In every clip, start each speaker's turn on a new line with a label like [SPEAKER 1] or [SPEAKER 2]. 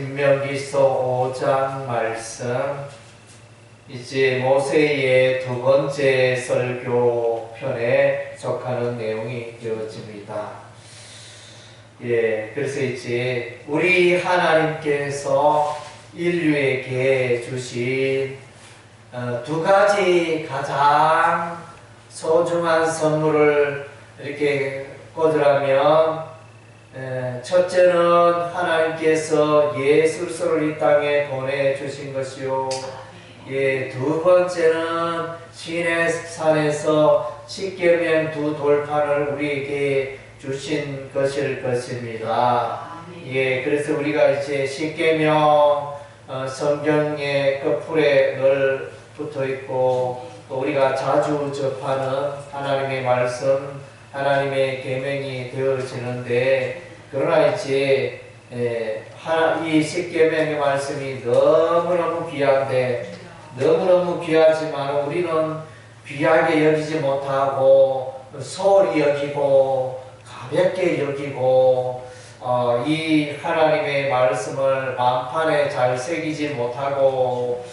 [SPEAKER 1] 신명기서 5장 말씀, 이제 모세의 두 번째 설교편에 속하는 내용이 되어집니다. 그래서 이제 우리 하나님께서 인류에게 주신 두 가지 가장 소중한 선물을 이렇게 꽂으라면, 첫째는 하나님께서 예수 그리스도를 이 땅에 보내주신 것이요, 두 번째는 시내산에서 십계명 두 돌판을 우리에게 주신 것일 것입니다. 그래서 우리가 이제 십계명 성경의 끝풀에 늘 붙어 있고, 또 우리가 자주 접하는 하나님의 말씀, 하나님의 계명이 되어지는데, 그러나 이제 이 십계명의 말씀이 너무너무 귀한데, 너무너무 귀하지만 우리는 귀하게 여기지 못하고 소홀히 여기고 가볍게 여기고, 이 하나님의 말씀을 마음판에 잘 새기지 못하고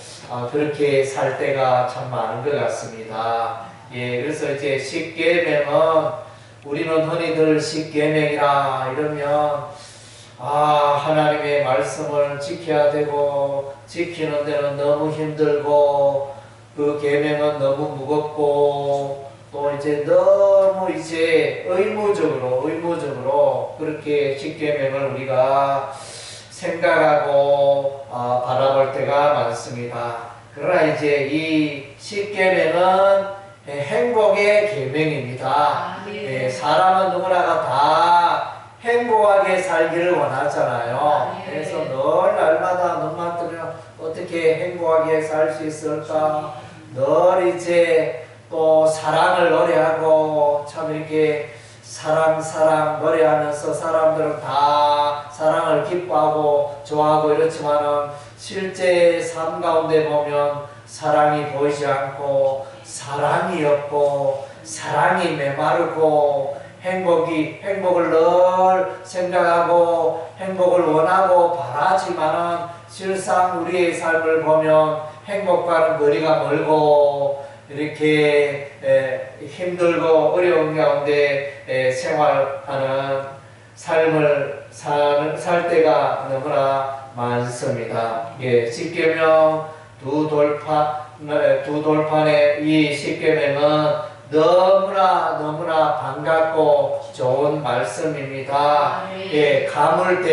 [SPEAKER 1] 그렇게 살 때가 참 많은 것 같습니다. 그래서 이제 십계명은 우리는 흔히들 십계명이라 이러면 하나님의 말씀을 지켜야 되고, 지키는 데는 너무 힘들고, 그 계명은 너무 무겁고, 또 이제 너무 이제 의무적으로 그렇게 십계명을 우리가 생각하고 바라볼 때가 많습니다. 그러나 이제 이 십계명은 행복의 계명입니다. 사람은 누구나가 다 행복하게 살기를 원하잖아요. 그래서 늘 날마다 눈만 뜨면 어떻게 행복하게 살 수 있을까? 늘 이제 또 사랑을 노래하고, 참 이렇게 사랑 노래하면서 사람들은 다 사랑을 기뻐하고 좋아하고 이렇지만은 실제 삶 가운데 보면 사랑이 보이지 않고, 사랑이 없고, 사랑이 메마르고, 행복을 늘 생각하고 행복을 원하고 바라지만은 실상 우리의 삶을 보면 행복과는 거리가 멀고, 이렇게 힘들고 어려운 가운데 생활하는 삶을 살 때가 너무나 많습니다. 십계명 두 돌판의 이 십계명은 너무나 반갑고 좋은 말씀입니다. 가물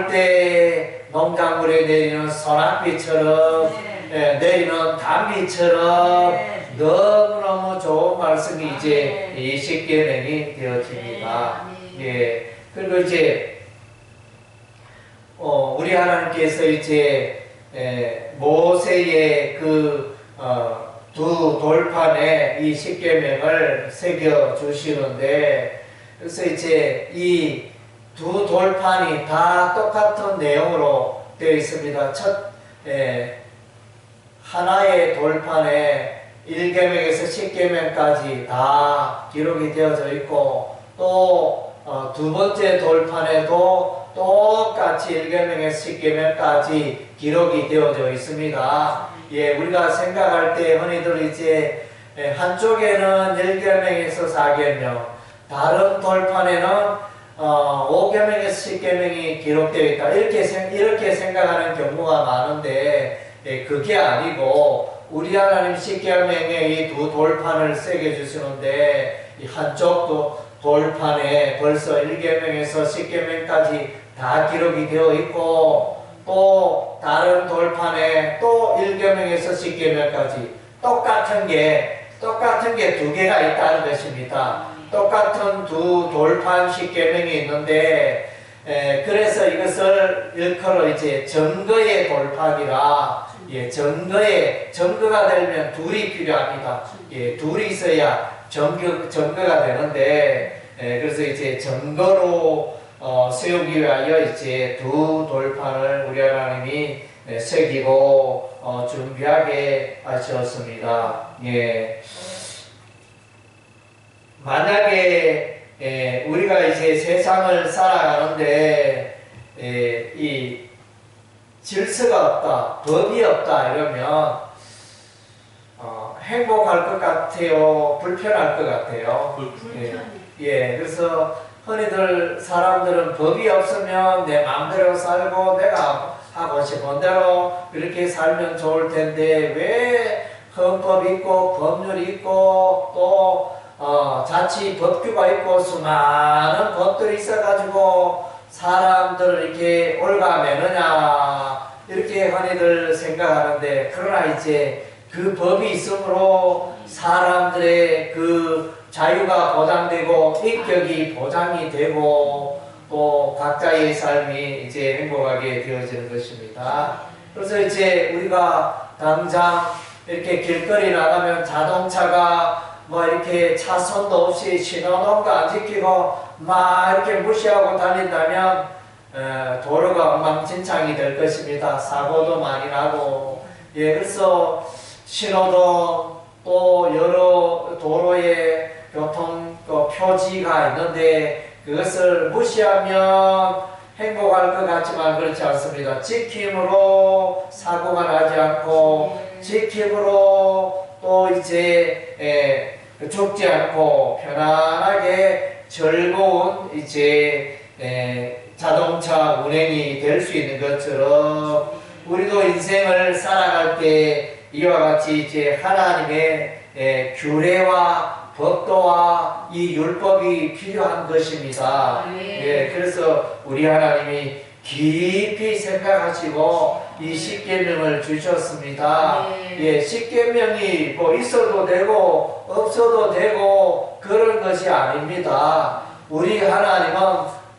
[SPEAKER 1] 때 농작물에 내리는 소낙비처럼, 내리는 단비처럼 너무너무 좋은 말씀이 이제 이 십계명이 되어집니다. 그리고 이제 우리 하나님께서 이제 모세의 그 두 돌판에 이 십계명을 새겨 주시는데, 그래서 이제 이 두 돌판이 다 똑같은 내용으로 되어 있습니다. 하나의 돌판에 1계명에서 10계명까지 다 기록이 되어져 있고, 또 두 번째 돌판에도 똑같이 1계명에서 10계명까지 기록이 되어져 있습니다. 우리가 생각할 때 흔히들 이제 한쪽에는 1계명에서 4계명, 다른 돌판에는 5계명에서 10계명이 기록되어 있다, 이렇게 생각하는 경우가 많은데, 그게 아니고 우리 하나님 십계명의 이 두 돌판을 새겨 주시는데, 이 한쪽 돌판에 벌써 1계명에서 10계명까지 다 기록이 되어 있고, 또 다른 돌판에 또 1계명에서 10계명까지 똑같은 게 두 개가 있다는 것입니다. 똑같은 두 돌판 십계명이 있는데, 그래서 이것을 일컬어 이제 증거의 돌판이라, 증거가 되려면 둘이 필요합니다. 둘이 있어야 증거가 되는데, 그래서 이제 증거로 세우기 위하여 이제 두 돌판을 우리 하나님이 새기고 준비하게 하셨습니다. 만약에 우리가 이제 세상을 살아가는데 이 질서가 없다, 법이 없다 이러면 행복할 것 같아요, 불편할 것 같아요? 그래서 흔히들 사람들은 법이 없으면 내 마음대로 살고 내가 하고 싶은 대로 이렇게 살면 좋을 텐데 왜 헌법 있고 법률 있고 또 자치 법규가 있고 수많은 법들이 있어가지고 사람들을 이렇게 올가매느냐 이렇게 흔히들 생각하는데, 그러나 이제 그 법이 있으므로 사람들의 그 자유가 보장되고 인격이 보장이 되고 또 각자의 삶이 이제 행복하게 되어지는 것입니다. 그래서 이제 우리가 당장 이렇게 길거리 나가면 자동차가 뭐 이렇게 차선도 없이 신호등도 안 지키고 막 이렇게 무시하고 달린다면 도로가 엉망진창이 될 것입니다. 사고도 많이 나고. 그래서 신호등 또 여러 도로에 교통 표지가 있는데 그것을 무시하면 행복할 것 같지만 그렇지 않습니다. 지킴으로 사고가 나지 않고 지킴으로 또 이제 죽지 않고 편안하게 즐거운 이제 자동차 운행이 될 수 있는 것처럼 우리도 인생을 살아갈 때 이와 같이 이제 하나님의 규례와 법도와 이 율법이 필요한 것입니다. 그래서 우리 하나님이 깊이 생각하시고 이 십계명을 주셨습니다. 십계명이 뭐 있어도 되고 없어도 되고 그런 것이 아닙니다. 우리 하나님은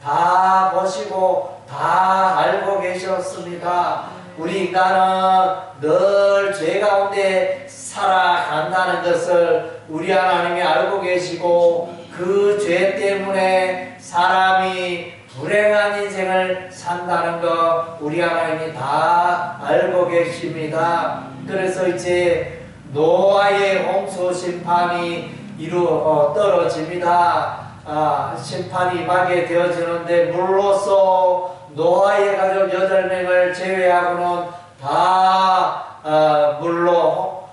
[SPEAKER 1] 다 보시고 다 알고 계셨습니다. 우리 인간은 늘 죄 가운데 살아간다는 것을 우리 하나님이 알고 계시고 그 죄 때문에 사람이 불행한 인생을 산다는 거 우리 하나님이 다 알고 계십니다. 그래서 이제 노아의 홍수 심판이 떨어집니다. 심판이 임하게 되어지는데 물로써 노아의 가족 8명을 제외하고는 다 물로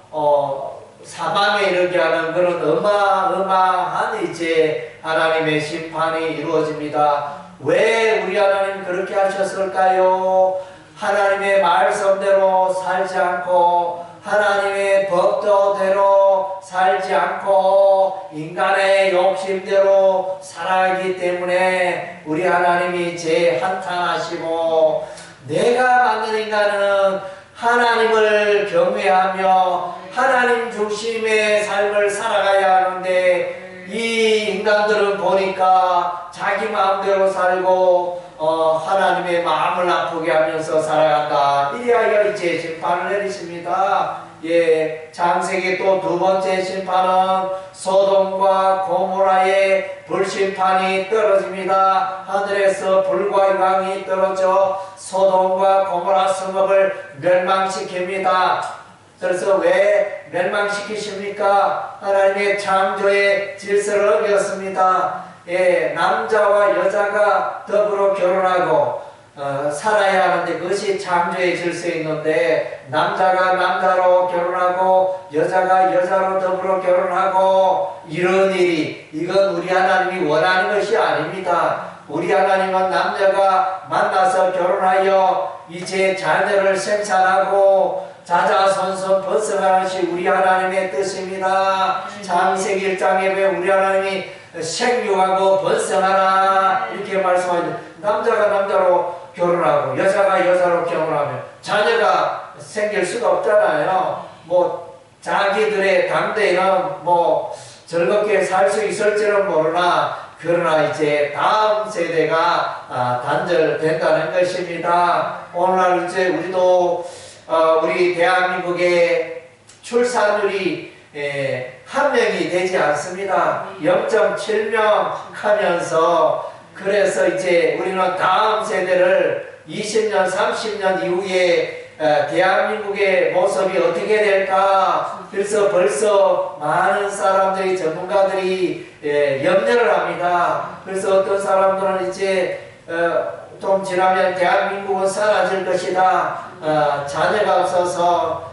[SPEAKER 1] 사망에 이르게 하는 그런 어마어마한 이제 하나님의 심판이 이루어집니다. 왜 우리 하나님 그렇게 하셨을까요? 하나님의 말씀대로 살지 않고 하나님의 법도대로 살지 않고 인간의 욕심대로 살아가기 때문에 우리 하나님이 이제 한탄하시고, 내가 만든 인간은 하나님을 경외하며 하나님 중심의 삶을 살아가야 하는데 이 인간들은 보니까 자기 마음대로 살고 하나님의 마음을 아프게 하면서 살아간다. 이리하여 이제 심판을 내리십니다. 창세기 또 두 번째 심판은 소돔과 고모라의 불심판이 떨어집니다. 하늘에서 불과 유황이 떨어져 소돔과 고모라 성읍을 멸망시킵니다. 그래서 왜 멸망시키십니까? 하나님의 창조의 질서를 어겼습니다. 남자와 여자가 더불어 결혼하고 살아야 하는데 그것이 창조의 질서에 있는데 남자가 남자로 결혼하고 여자가 여자로 더불어 결혼하고 이런 일이, 이건 우리 하나님이 원하는 것이 아닙니다. 우리 하나님은 남녀가 만나서 결혼하여 이제 자녀를 생산하고 자자손손 번성하는 것이 우리 하나님의 뜻입니다. 창세기 1장에 왜 우리 하나님이 생육하고 번성하라 이렇게 말씀하는데, 남자가 남자로 결혼하고 여자가 여자로 결혼하면 자녀가 생길 수가 없잖아요. 뭐 자기들의 당대에는 뭐 즐겁게 살 수 있을지는 모르나 그러나 이제 다음 세대가 단절된다는 것입니다. 오늘날 이제 우리도 우리 대한민국의 출산율이 한 명이 되지 않습니다. 0.7명 하면서, 그래서 이제 우리는 다음 세대를 20년, 30년 이후에 대한민국의 모습이 어떻게 될까? 그래서 벌써 많은 사람들이, 전문가들이 염려를 합니다. 그래서 어떤 사람들은 이제 좀 지나면 대한민국은 사라질 것이다. 자녀가 없어서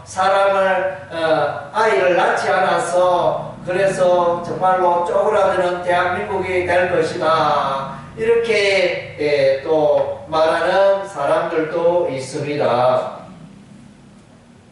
[SPEAKER 1] 아이를 낳지 않아서 그래서 정말로 쪼그라드는 대한민국이 될 것이다. 이렇게 또 말하는 사람들도 있습니다.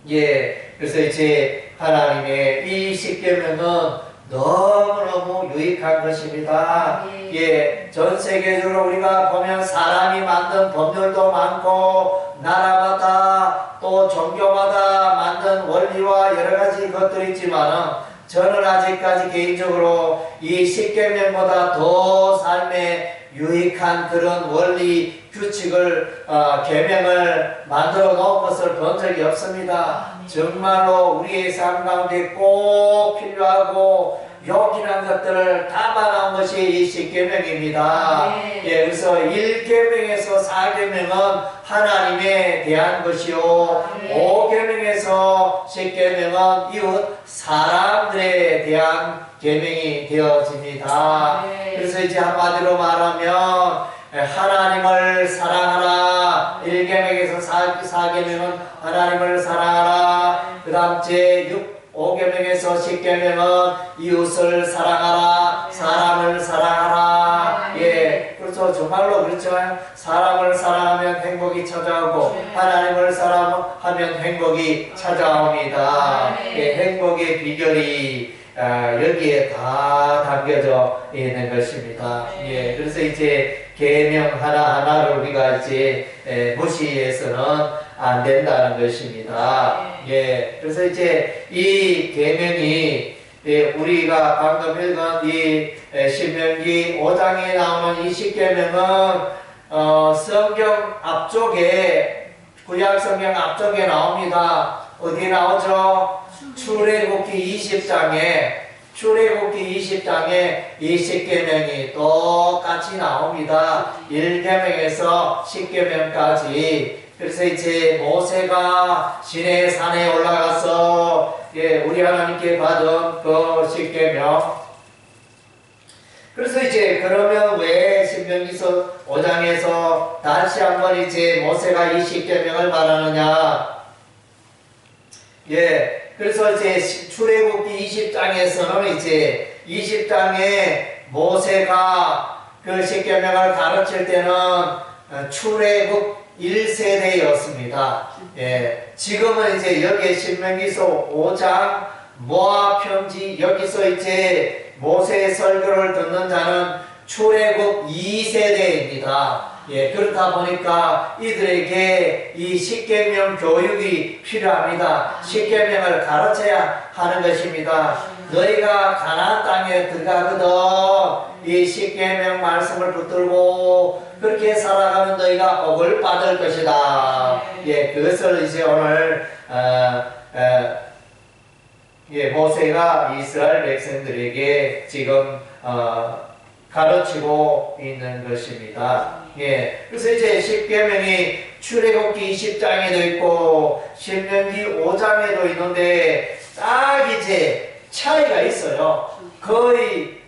[SPEAKER 1] 예, 그래서 이제 하나님의 이 십계명은 너무너무 유익한 것입니다. 예, 전 세계적으로 우리가 보면 사람이 만든 법률도 많고 나라마다 또 종교마다 만든 원리와 여러 가지 것들이 있지만은 저는 아직까지 개인적으로 이 십계명보다 더 삶에 유익한 그런 원리 규칙을 계명을 만들어 놓은 것을 본 적이 없습니다. 정말로 우리의 삶 가운데 꼭 필요하고 요긴한 것들을 담아놓은 것이 이 십계명입니다. 예, 그래서 1계명에서 4계명은 하나님에 대한 것이요 5계명에서 10계명은 이웃 사람들에 대한 계명이 되어집니다. 그래서 이제 한마디로 말하면 하나님을 사랑하라. 1계명에서 4계명은 하나님을 사랑하라. 그 다음 제5계명에서 10계명은 이웃을 사랑하라. 사람을 사랑하라. 예, 그렇죠. 정말로 그렇지만 사람을 사랑하면 행복이 찾아오고 하나님을 사랑하면 행복이 찾아옵니다. 예, 행복의 비결이 여기에 다 담겨져 있는 것입니다. 예, 그래서 이제 계명 하나하나를 우리가 이제 무시해서는 안 된다는 것입니다. 예, 그래서 이제 이 계명이 우리가 방금 읽은 이 신명기 5장에 나오는 이 십계명은 성경 앞쪽에 구약 성경 앞쪽에 나옵니다. 어디 나오죠? 출애굽기 20장에 이 십계명이 똑같이 나옵니다. 1계명에서 10계명까지. 그래서 이제 모세가 시내 산에 올라가서 우리 하나님께 받은 그 십계명. 그래서 이제 그러면 왜 신명기서 5장에서 다시 한번 이제 모세가 이 십계명을 말하느냐? 예. 그래서 이제 출애굽기 20장에서는 이제 20장에 모세가 그 십계명을 가르칠 때는 출애굽 1세대였습니다. 예. 지금은 이제 여기에 신명기서 5장 모압 편지 여기서 이제 모세의 설교를 듣는 자는 출애굽 2세대입니다. 예, 그렇다 보니까 이들에게 이 십계명 교육이 필요합니다. 십계명을 가르쳐야 하는 것입니다. 너희가 가나안 땅에 들어가거든 이 십계명 말씀을 붙들고 그렇게 살아가면 너희가 복을 받을 것이다. 예, 그것을 이제 오늘 모세가 이스라엘 백성들에게 지금 가르치고 있는 것입니다. 예, 그래서 이제 십계명이 출애굽기 20장에도 있고 신명기 5장에도 있는데 딱 이제 차이가 있어요. 거의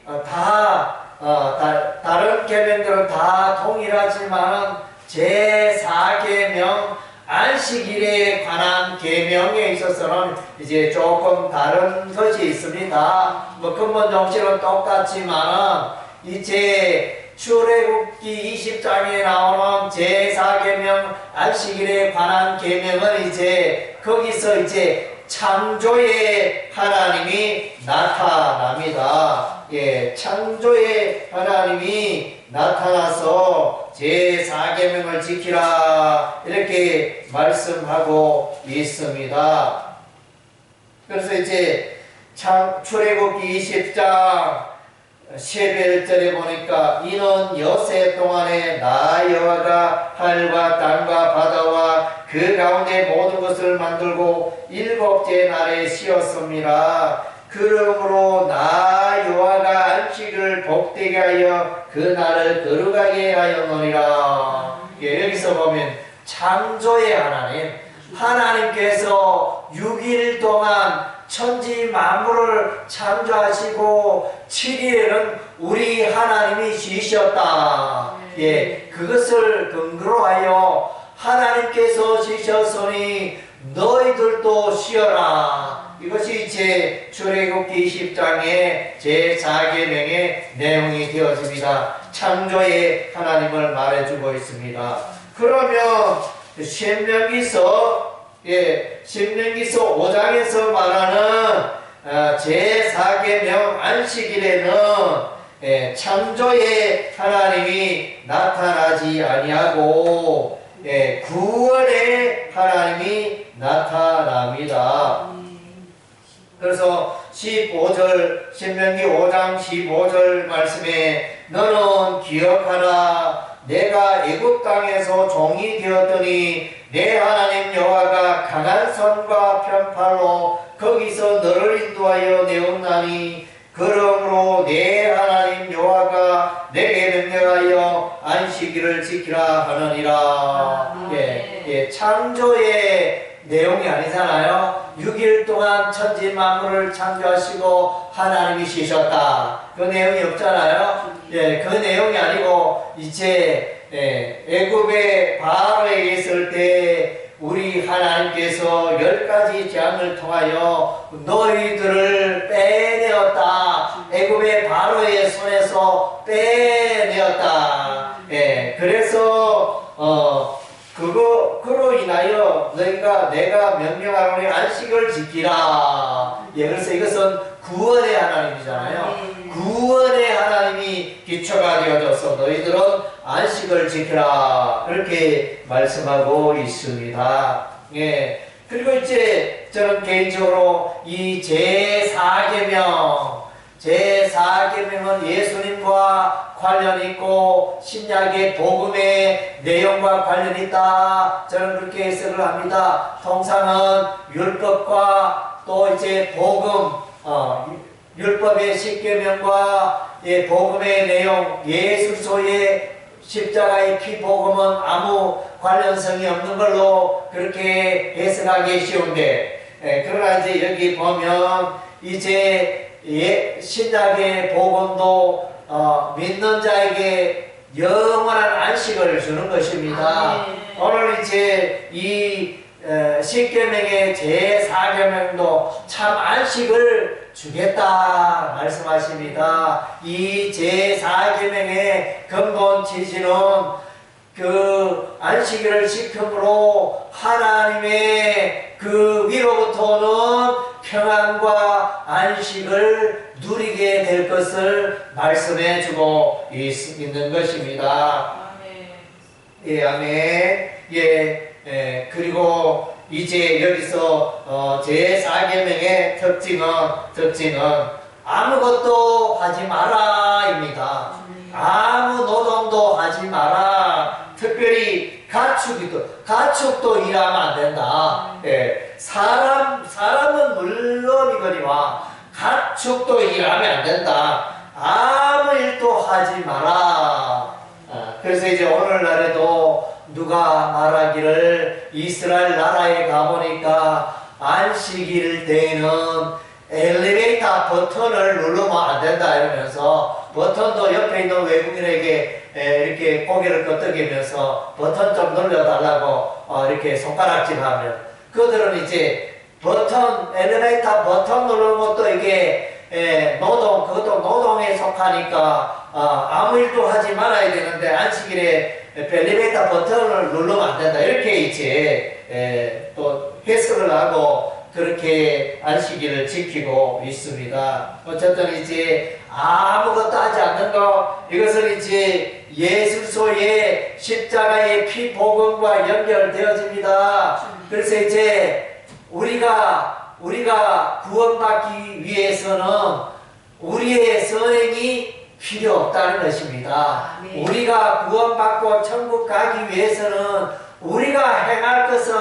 [SPEAKER 1] 다른 계명들은 다 동일하지만 제4계명 안식일에 관한 계명에 있어서는 이제 조금 다른 것이 있습니다. 뭐 근본 정신은 똑같지만 이제 출애굽기 20장에 나오는 제4계명 안식일에 관한 계명은 이제 거기서 이제 창조의 하나님이 나타납니다. 예, 창조의 하나님이 나타나서 제4계명을 지키라 이렇게 말씀하고 있습니다. 그래서 이제 출애굽기 20장 11절에 보니까 이는 여세 동안에 나 여호와가 하늘과 땅과 바다와 그 가운데 모든 것을 만들고 일곱째 날에 쉬었습니다. 그러므로 나 여호와가 안식을 복되게 하여 그 날을 거룩하게 하였느니라. 예, 여기서 보면 창조의 하나님, 하나님께서 6일 동안 천지 만물을 창조하시고 7일에는 우리 하나님이 쉬셨다. 예, 그 그것을 근거로 하여 하나님께서 지셨으니 너희들도 쉬어라. 이것이 이제 출애굽기 20장의 제4계명의 내용이 되어집니다. 창조의 하나님을 말해주고 있습니다. 그러면 신명기서 5장에서 말하는 제4계명 안식일에는 창조의 하나님이 나타나지 아니하고 구원의 하나님이 나타납니다. 그래서 15절 신명기 5장 15절 말씀에 너는 기억하라 내가 애굽 땅에서 종이 되었더니 내 하나님 여호와가 강한 손과 편팔로 거기서 너를 인도하여 내었나니 그러므로 내 하나님 여호와가 내게 명령하여 안식일을 지키라 하느니라. 창조의 내용이 아니잖아요. 6일 동안 천지 만물을 창조하시고 하나님이 쉬셨다. 그 내용이 없잖아요. 그 내용이 아니고 이제 애굽의 바로에게 있을 때 우리 하나님께서 10가지 재앙을 통하여 너희들을 빼내었다. 애굽의 바로의 손에서 빼내었다. 그래서 그로 인하여 너희가 내가 명령하노니 안식을 지키라. 그래서 이것은 구원의 하나님이잖아요. 구원의 하나님이 기초가 되어져서 너희들은 안식을 지키라. 그렇게 말씀하고 있습니다. 그리고 이제 저는 개인적으로 이 제4계명은 예수님과 관련이 있고 신약의 복음의 내용과 관련이 있다. 저는 그렇게 해석을 합니다. 통상은 율법과 또 이제 복음, 율법의 10계명과 복음의 내용, 예수소의 십자가의 피 복음은 아무 관련성이 없는 걸로 그렇게 해석하기 쉬운데, 그러나 이제 여기 보면 이제 신약의 복음도 믿는 자에게 영원한 안식을 주는 것입니다. 오늘 이제 이 10계명의 제4계명도 참 안식을 주겠다 말씀하십니다. 이 제4계명의 근본 취지는 그 안식일을 지킴으로 하나님의 그 위로부터는 평안과 안식을 누리게 될 것을 말씀해 주고 있는 것입니다. 아멘. 그리고 이제 여기서 제4계명의 특징은 아무것도 하지 마라입니다. 아무 노동도 하지 마라. 특별히 가축도 일하면 안 된다. 사람은 물론이거니와 가축도 일하면 안 된다. 아무 일도 하지 마라. 그래서 이제 오늘날에도 누가 말하기를 이스라엘 나라에 가보니까 안식일 때에는 엘리베이터 버튼을 누르면 안 된다 이러면서 버튼도 옆에 있는 외국인에게 이렇게 고개를 끄덕이면서 버튼 좀 눌러달라고 이렇게 손가락질하면 그들은 이제 엘리베이터 버튼 누르는 것도 이게 그것도 노동에 속하니까 아무 일도 하지 말아야 되는데 안식일에 엘리베이터 버튼을 누르면 안 된다 이렇게 이제 또 해석을 하고 그렇게 안식일을 지키고 있습니다. 어쨌든 이제 아무것도 하지 않는 것, 이것은 이제 예수소의 십자가의 피 복음과 연결되어집니다. 그래서 이제 우리가 구원받기 위해서는 우리의 선행이 필요 없다는 것입니다. 우리가 구원받고 천국 가기 위해서는 우리가 행할 것은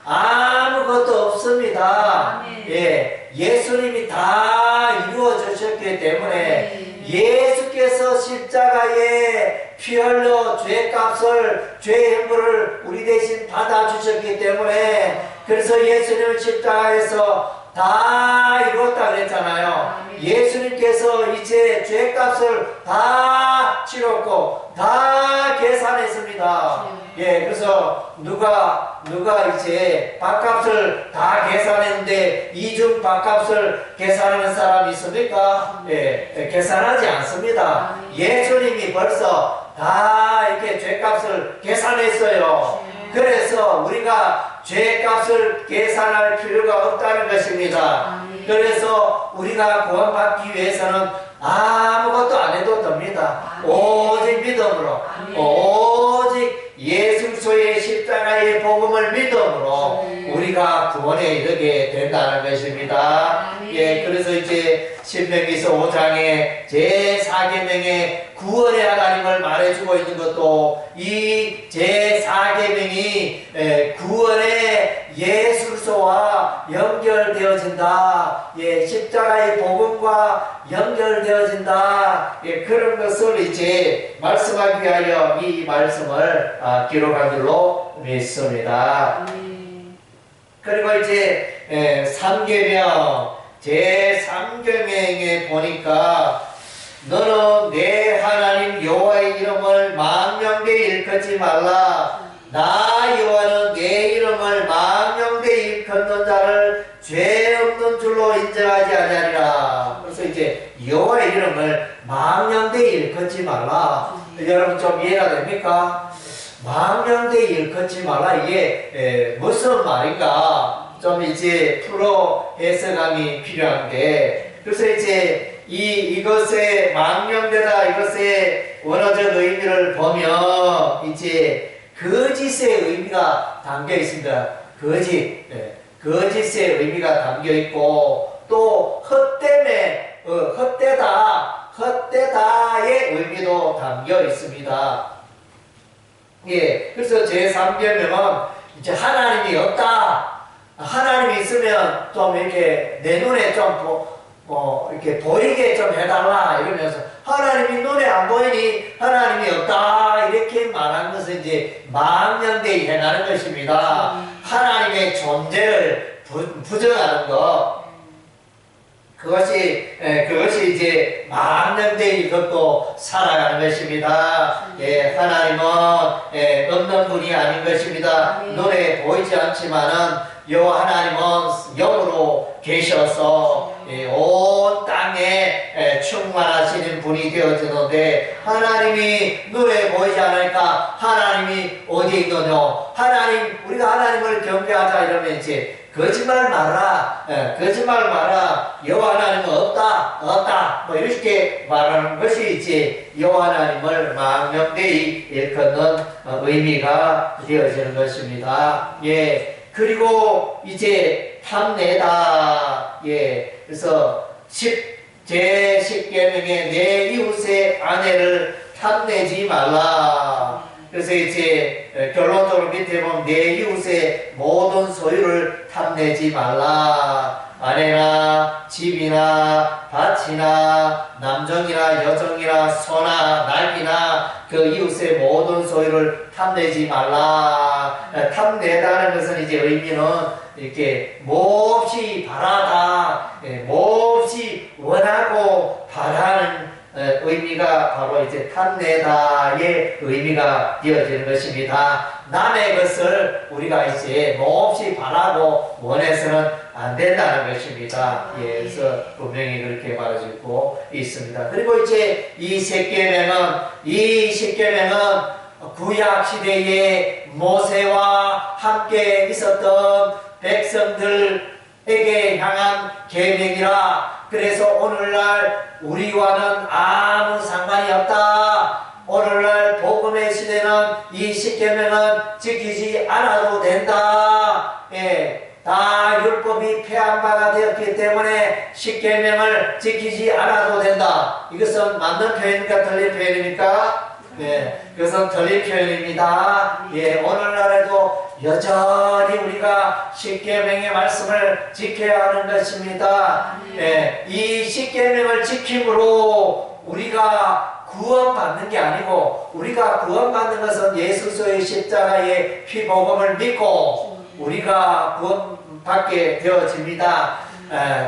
[SPEAKER 1] 아무것도 없습니다. 예수님이 다 이루어 주셨기 때문에 예수께서 십자가에 피 흘려 죄값을 죄행부를 우리 대신 받아 주셨기 때문에 그래서 예수님은 십자가에서 다 이뤘다 그랬잖아요. 예수님께서 이제 죄값을 다 치렀고 다 계산했습니다. 예, 그래서 누가 이제 밥값을 다 계산했는데 이중 밥값을 계산하는 사람이 있습니까? 예, 계산하지 않습니다. 예수님이 벌써 다 이렇게 죄값을 계산했어요. 그래서 우리가 죄값을 계산할 필요가 없다는 것입니다. 그래서 우리가 구원받기 위해서는 아무것도 안 해도 됩니다. 오직 믿음으로, 오직 예수 그리스도의 십자가의 복음을 믿음으로 우리가 구원에 이르게 된다는 것입니다. 예, 그래서 이제 신명기서 5장에 제4계명의 구원의 하나님을 말해주고 있는 것도 이 제4계명이 구원의 예수 그리스도와 연결되어진다. 예, 십자가의 복음과 연결되어진다. 예, 그런 것을 이제 말씀하기 위하여 이 말씀을 기록한 줄로 믿습니다. 그리고 이제 3계명 제3계명에 보니까 너는 내 하나님 여호와의 이름을 망령되이 일컫지 말라. 나 여호와는 내 이름을 망령되이 일컫는 자를 죄 없는 줄로 인정하지 아니하리라. 그래서 이제 여호와의 이름을 망령되이 일컫지 말라. 여러분 좀 이해가 됩니까? 망령되이 일컫지 말라. 이게 무슨 말인가? 좀 이제 풀어 해석함이 필요한데, 그래서 이제 이것의 망령되다, 이것의 원어적 의미를 보면 이제 거짓의 의미가 담겨 있습니다. 거짓의 의미가 담겨 있고, 또 헛되다의 의미도 담겨 있습니다. 예, 그래서 제3계명은 이제 하나님이 없다. 하나님이 있으면 좀 이렇게 내 눈에 좀 이렇게 보이게 좀 해달라 이러면서, 하나님이 눈에 안 보이니 하나님이 없다 이렇게 말하는 것은 이제 망령되이 행하는 것입니다. 하나님의 존재를 부정하는 것, 그것이 이제 망령되이 걷고 살아가는 것입니다. 예, 하나님은 없는 분이 아닌 것입니다. 눈에 보이지 않지만은 여호와 하나님은 영으로 계셔서 온 땅에 충만하시는 분이 되어지는데, 하나님이 눈에 보이지 않으니까 하나님이 어디 있느냐, 우리가 하나님을 경배하자 이러면 이제 거짓말 마라, 여호와 하나님은 없다 뭐 이렇게 말하는 것이 이제 여호와 하나님을 망령되이 일컫는 의미가 되어지는 것입니다. 예. 그리고 이제 탐내다. 예, 그래서 제10계명에 내 이웃의 아내를 탐내지 말라. 그래서 이제 결론적으로 밑에 보면 내 이웃의 모든 소유를 탐내지 말라. 아내나 집이나 밭이나 남정이나 여정이나 소나 낙이나 그 이웃의 모든 소유를 탐내지 말라. 탐내다는 것은 이제 의미는 이렇게 몹시 바라다, 몹시 원하고 바라는 의미가 바로 이제 탐내다의 의미가 되어지는 것입니다. 남의 것을 우리가 이제 몹시 바라고 원해서는 안 된다는 것입니다. 예, 그래서 분명히 그렇게 말해주고 있습니다. 그리고 이제 이 10계명은 구약 시대에 모세와 함께 있었던 백성들에게 향한 계명이라. 그래서 오늘날 우리와는 아무 상관이 없다. 오늘날 복음의 시대는 이 10계명은 지키지 않아도 된다. 예, 다 율법이 폐한 바가 되었기 때문에 10계명을 지키지 않아도 된다. 이것은 맞는 표현입니까? 틀린 표현입니까? 네, 그것은 틀린 표현입니다. 예, 오늘날에도 여전히 우리가 10계명의 말씀을 지켜야 하는 것입니다. 예, 이 10계명을 지킴으로 우리가 구원받는 게 아니고, 우리가 구원받는 것은 예수 그리스도의 십자가의 피복음을 믿고 우리가 구원받게 되어집니다.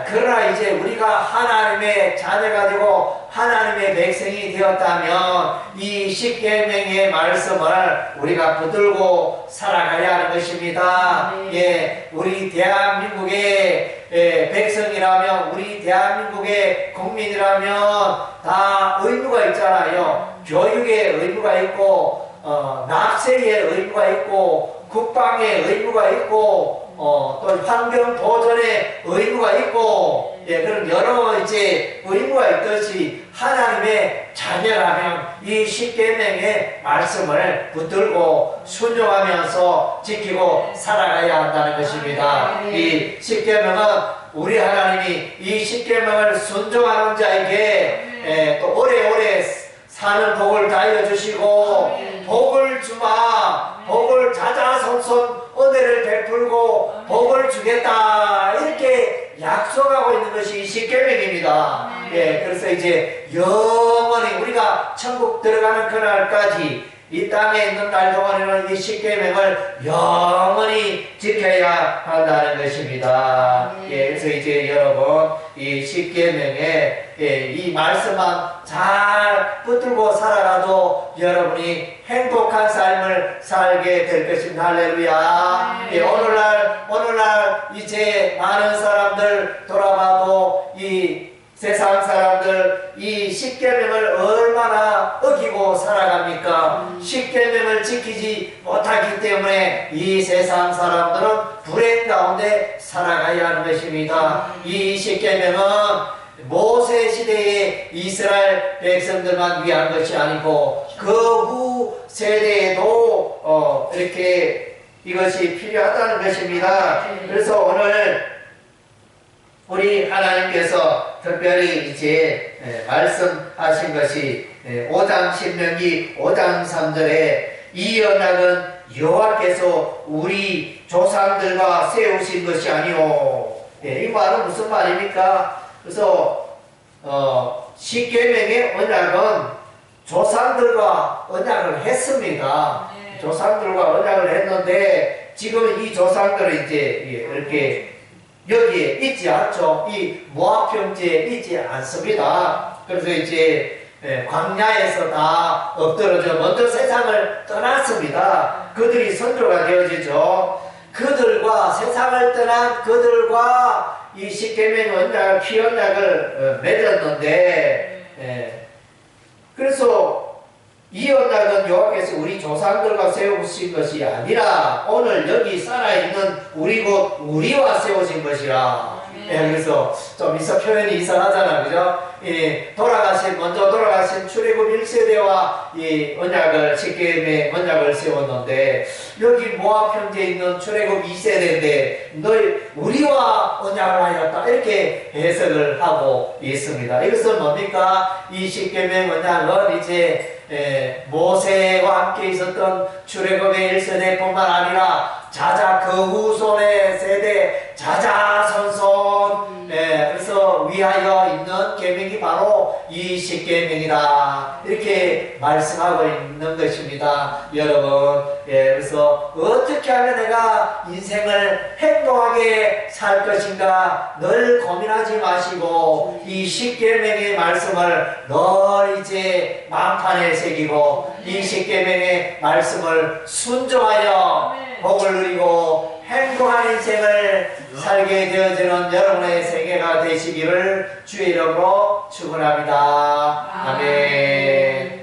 [SPEAKER 1] 그러나 이제 우리가 하나님의 자녀가 되고 하나님의 백성이 되었다면 이 십계명의 말씀을 우리가 붙들고 살아가야 하는 것입니다. 예, 우리 대한민국의 백성이라면, 우리 대한민국의 국민이라면 다 의무가 있잖아요. 교육의 의무가 있고, 납세의 의무가 있고, 국방의 의무가 있고, 또 환경 보존의 의무가 있고, 예, 그런 여러 이제 의무가 있듯이 하나님의 자녀라면 이 십계명의 말씀을 붙들고 순종하면서 지키고 살아가야 한다는 것입니다. 이 십계명은 우리 하나님이 이 십계명을 순종하는 자에게 또 오래오래 사는 복을 다하여 주시고, 복을 주마, 복을 자자손손 은혜를 베풀고 복을 주겠다, 이렇게 약속하고 있는 것이 십계명입니다. 예, 그래서 이제 영원히 우리가 천국 들어가는 그날까지 이 땅에 있는 날 동안에는 이 십계명을 영원히 지켜야 한다는 것입니다. 예, 그래서 이제 여러분 이 십계명의 이 말씀만 잘 붙들고 살아가도 여러분이 행복한 삶을 살게 될 것입니다. 할렐루야. 예, 오늘날 이제 많은 사람들 돌아봐도 이 세상 사람들 이 십계명을 얼마나 어기고 살아갑니까? 십계명을 지키지 못하기 때문에 이 세상 사람들은 불행 가운데 살아가야 하는 것입니다. 이 십계명은 모세 시대의 이스라엘 백성들만 위한 것이 아니고 그 후 세대에도 이렇게 이것이 필요하다는 것입니다. 그래서 오늘 우리 하나님께서 특별히 이제 말씀하신 것이 5장 신명기 5장 3절에 이 언약은 여호와께서 우리 조상들과 세우신 것이 아니오. 이 말은 무슨 말입니까? 그래서 십계명의 언약은 조상들과 언약을 했습니다. 조상들과 언약을 했는데 지금 이 조상들은 이제 이렇게 여기에 있지 않죠. 이 모압 평지에 있지 않습니다. 그래서 이제 광야에서 다 엎드러져 먼저 세상을 떠났습니다. 그들이 선조가 되어지죠. 그들과 세상을 떠난 그들과 이 십계명 언약을 피언약을 맺었는데, 그래서 이 언약은 여호와께서 우리 조상들과 세우신 것이 아니라 오늘 여기 살아있는 우리 곧 우리와 세우신 것이라. 그래서 좀 표현이 이상하잖아, 그죠? 먼저 돌아가신 출애굽 1세대와 이 언약을, 십계명의 언약을 세웠는데, 여기 모압 편지에 있는 출애굽 2세대인데, 너희 우리와 언약을 하였다, 이렇게 해석을 하고 있습니다. 이것은 뭡니까? 이 십계명 언약은 이제 모세와 함께 있었던 출애굽의 1세대뿐만 아니라 자자 그 후손의 세대 자자손손, 그래서 위하여 있는 계명이 바로 이 십계명이다, 이렇게 말씀하고 있는 것입니다. 여러분, 그래서 어떻게 하면 내가 인생을 행복하게 살 것인가 늘 고민하지 마시고 이 십계명의 말씀을 늘 이제 마음판에 새기고 이 십계명의 말씀을 순종하여 복을 누리고 행복한 인생을 살게 되어지는 여러분의 생애가 되시기를 주의 이름으로 축원합니다. 아멘.